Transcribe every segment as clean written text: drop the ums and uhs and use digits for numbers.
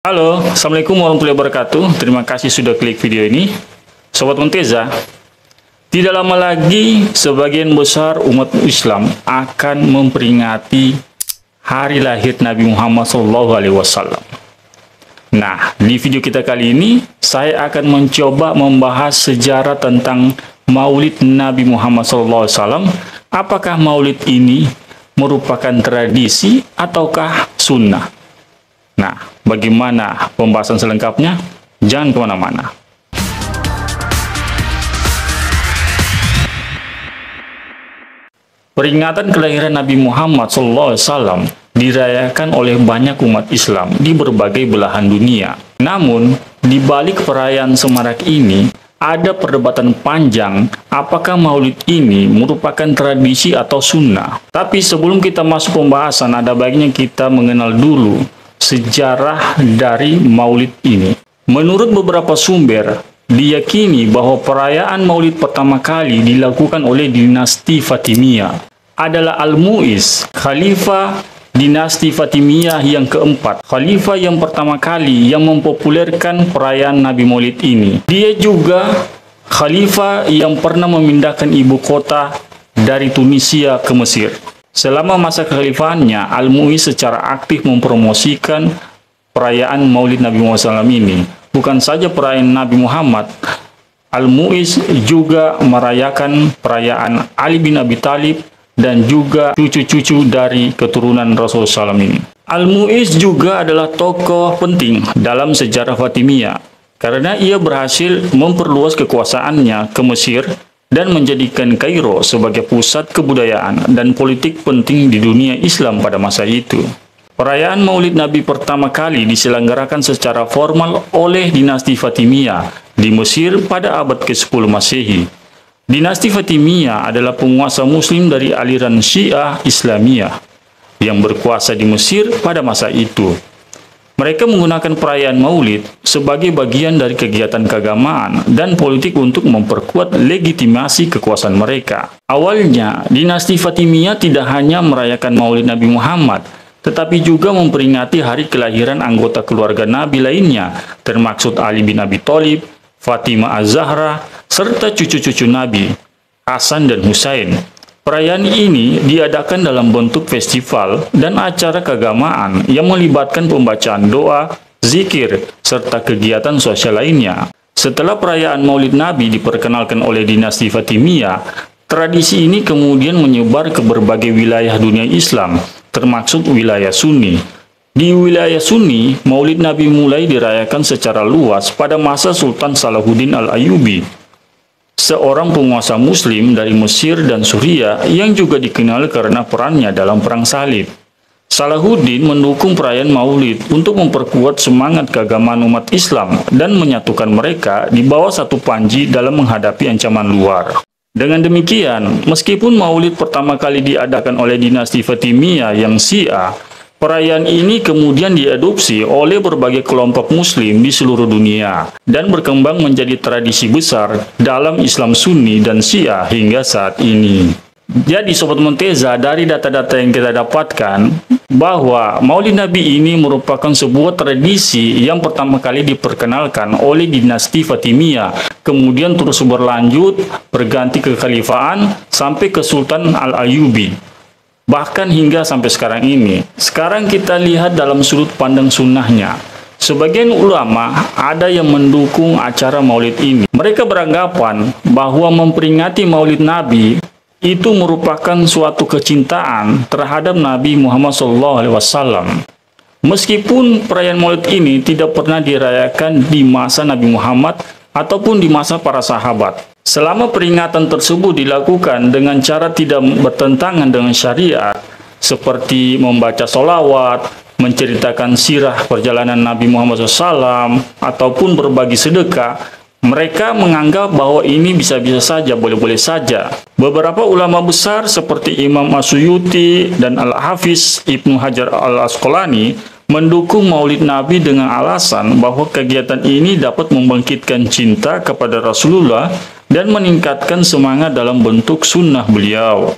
Halo, Assalamualaikum warahmatullahi wabarakatuh. Terima kasih sudah klik video ini. Sobat Monteza, tidak lama lagi sebagian besar umat Islam akan memperingati hari lahir Nabi Muhammad SAW. Nah, di video kita kali ini, saya akan mencoba membahas sejarah tentang Maulid Nabi Muhammad SAW. Apakah Maulid ini merupakan tradisi ataukah sunnah? Nah, bagaimana pembahasan selengkapnya? Jangan kemana-mana. Peringatan kelahiran Nabi Muhammad SAW dirayakan oleh banyak umat Islam di berbagai belahan dunia. Namun, di balik perayaan semarak ini, ada perdebatan panjang apakah maulid ini merupakan tradisi atau sunnah. Tapi sebelum kita masuk pembahasan, ada baiknya kita mengenal dulu sejarah dari maulid ini. Menurut beberapa sumber, diyakini bahwa perayaan maulid pertama kali dilakukan oleh dinasti Fatimiyah adalah Al-Mu'iz, khalifah dinasti Fatimiyah yang keempat, khalifah yang pertama kali yang mempopulerkan perayaan Nabi Maulid ini. Dia juga khalifah yang pernah memindahkan ibu kota dari Tunisia ke Mesir. Selama masa kekhalifahannya, Al-Mu'iz secara aktif mempromosikan perayaan Maulid Nabi Muhammad SAW ini. Bukan saja perayaan Nabi Muhammad, Al-Mu'iz juga merayakan perayaan Ali bin Abi Thalib dan juga cucu-cucu dari keturunan Rasulullah SAW ini. Al-Mu'iz juga adalah tokoh penting dalam sejarah Fatimiyah karena ia berhasil memperluas kekuasaannya ke Mesir dan menjadikan Kairo sebagai pusat kebudayaan dan politik penting di dunia Islam pada masa itu. Perayaan Maulid Nabi pertama kali diselenggarakan secara formal oleh dinasti Fatimiyah di Mesir pada abad ke-10 Masehi. Dinasti Fatimiyah adalah penguasa muslim dari aliran Syiah Islamiyah yang berkuasa di Mesir pada masa itu. Mereka menggunakan perayaan Maulid sebagai bagian dari kegiatan keagamaan dan politik untuk memperkuat legitimasi kekuasaan mereka. Awalnya, dinasti Fatimiyah tidak hanya merayakan Maulid Nabi Muhammad, tetapi juga memperingati hari kelahiran anggota keluarga Nabi lainnya, termaksud Ali bin Abi Thalib, Fatimah Az-Zahra, serta cucu-cucu Nabi, Hasan dan Husain. Perayaan ini diadakan dalam bentuk festival dan acara keagamaan yang melibatkan pembacaan doa, zikir, serta kegiatan sosial lainnya. Setelah perayaan Maulid Nabi diperkenalkan oleh dinasti Fatimiyah, tradisi ini kemudian menyebar ke berbagai wilayah dunia Islam, termasuk wilayah Sunni. Di wilayah Sunni, Maulid Nabi mulai dirayakan secara luas pada masa Sultan Salahuddin Al-Ayyubi, seorang penguasa muslim dari Mesir dan Suriah yang juga dikenal karena perannya dalam Perang Salib. Salahuddin mendukung perayaan Maulid untuk memperkuat semangat keagamaan umat Islam dan menyatukan mereka di bawah satu panji dalam menghadapi ancaman luar. Dengan demikian, meskipun Maulid pertama kali diadakan oleh dinasti Fatimiyah yang Syiah, perayaan ini kemudian diadopsi oleh berbagai kelompok muslim di seluruh dunia dan berkembang menjadi tradisi besar dalam Islam Sunni dan Syiah hingga saat ini. Jadi Sobat Monteza, dari data-data yang kita dapatkan bahwa Maulid Nabi ini merupakan sebuah tradisi yang pertama kali diperkenalkan oleh dinasti Fatimiyah, kemudian terus berlanjut berganti kekhalifahan sampai ke Sultan Al-Ayyubi. Bahkan hingga sampai sekarang ini. Sekarang kita lihat dalam sudut pandang sunnahnya. Sebagian ulama ada yang mendukung acara maulid ini. Mereka beranggapan bahwa memperingati maulid Nabi itu merupakan suatu kecintaan terhadap Nabi Muhammad SAW. Meskipun perayaan maulid ini tidak pernah dirayakan di masa Nabi Muhammad ataupun di masa para sahabat. Selama peringatan tersebut dilakukan dengan cara tidak bertentangan dengan syariat, seperti membaca sholawat, menceritakan sirah perjalanan Nabi Muhammad SAW, ataupun berbagi sedekah, mereka menganggap bahwa ini bisa-bisa saja, boleh-boleh saja. Beberapa ulama besar seperti Imam As-Suyuti dan Al-Hafiz Ibnu Hajar Al-Asqalani mendukung Maulid Nabi dengan alasan bahwa kegiatan ini dapat membangkitkan cinta kepada Rasulullah dan meningkatkan semangat dalam bentuk sunnah beliau.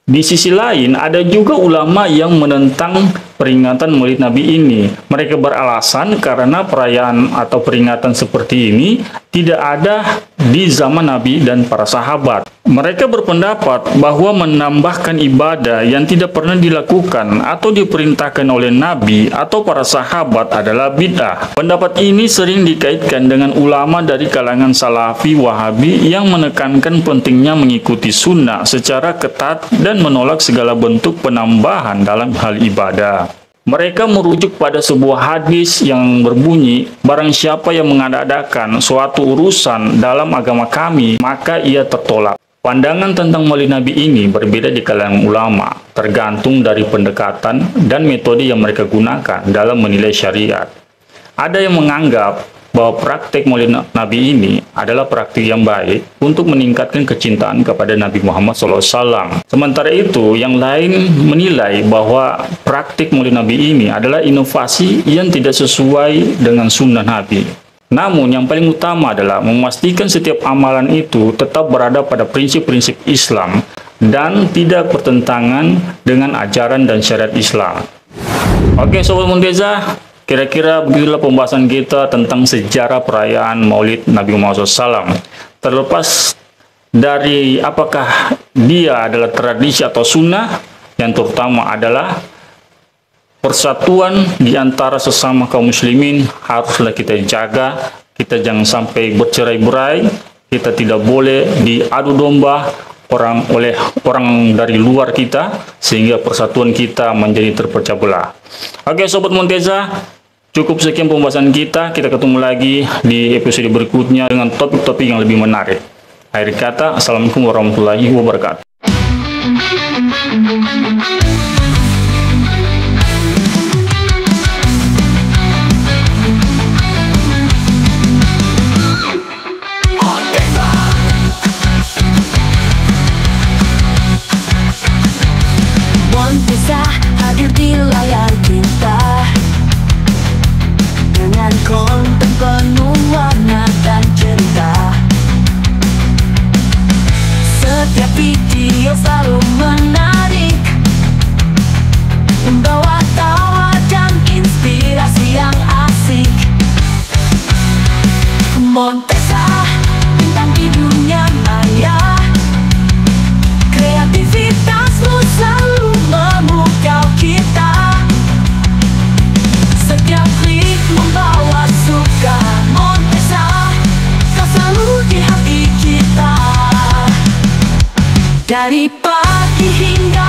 Di sisi lain, ada juga ulama yang menentang peringatan Maulid Nabi ini. Mereka beralasan karena perayaan atau peringatan seperti ini tidak ada di zaman Nabi dan para sahabat. Mereka berpendapat bahwa menambahkan ibadah yang tidak pernah dilakukan atau diperintahkan oleh Nabi atau para sahabat adalah bid'ah. Pendapat ini sering dikaitkan dengan ulama dari kalangan Salafi Wahabi yang menekankan pentingnya mengikuti sunnah secara ketat dan menolak segala bentuk penambahan dalam hal ibadah. Mereka merujuk pada sebuah hadis yang berbunyi, barang siapa yang mengadakan suatu urusan dalam agama kami, maka ia tertolak. Pandangan tentang Maulid Nabi ini berbeda di kalangan ulama, tergantung dari pendekatan dan metode yang mereka gunakan dalam menilai syariat. Ada yang menganggap bahwa praktik Maulid Nabi ini adalah praktik yang baik untuk meningkatkan kecintaan kepada Nabi Muhammad SAW. Sementara itu, yang lain menilai bahwa praktik Maulid Nabi ini adalah inovasi yang tidak sesuai dengan sunnah Nabi. Namun, yang paling utama adalah memastikan setiap amalan itu tetap berada pada prinsip-prinsip Islam dan tidak bertentangan dengan ajaran dan syariat Islam. Oke, Sobat Muntazah, kira-kira begitulah pembahasan kita tentang sejarah perayaan Maulid Nabi Muhammad SAW. Terlepas dari apakah dia adalah tradisi atau sunnah, yang terutama adalah persatuan di antara sesama kaum muslimin haruslah kita jaga. Kita jangan sampai bercerai-berai, kita tidak boleh diadu domba oleh orang dari luar kita, sehingga persatuan kita menjadi terpecah belah. Oke, Sobat Muntazah, cukup sekian pembahasan kita. Kita ketemu lagi di episode berikutnya dengan topik-topik yang lebih menarik. Akhir kata, Assalamualaikum warahmatullahi wabarakatuh. Muntazah hadir di layar kita dengan konten penuh warna dan cerita. Setiap video selalu menarik, membawa tawa dan inspirasi yang asik. Muntazah, bintang di dunia maya, kreativitasmu selalu memukau kita. Setiap klik membawa suka. Muntazah, kau selalu di hati kita. Dari pagi hingga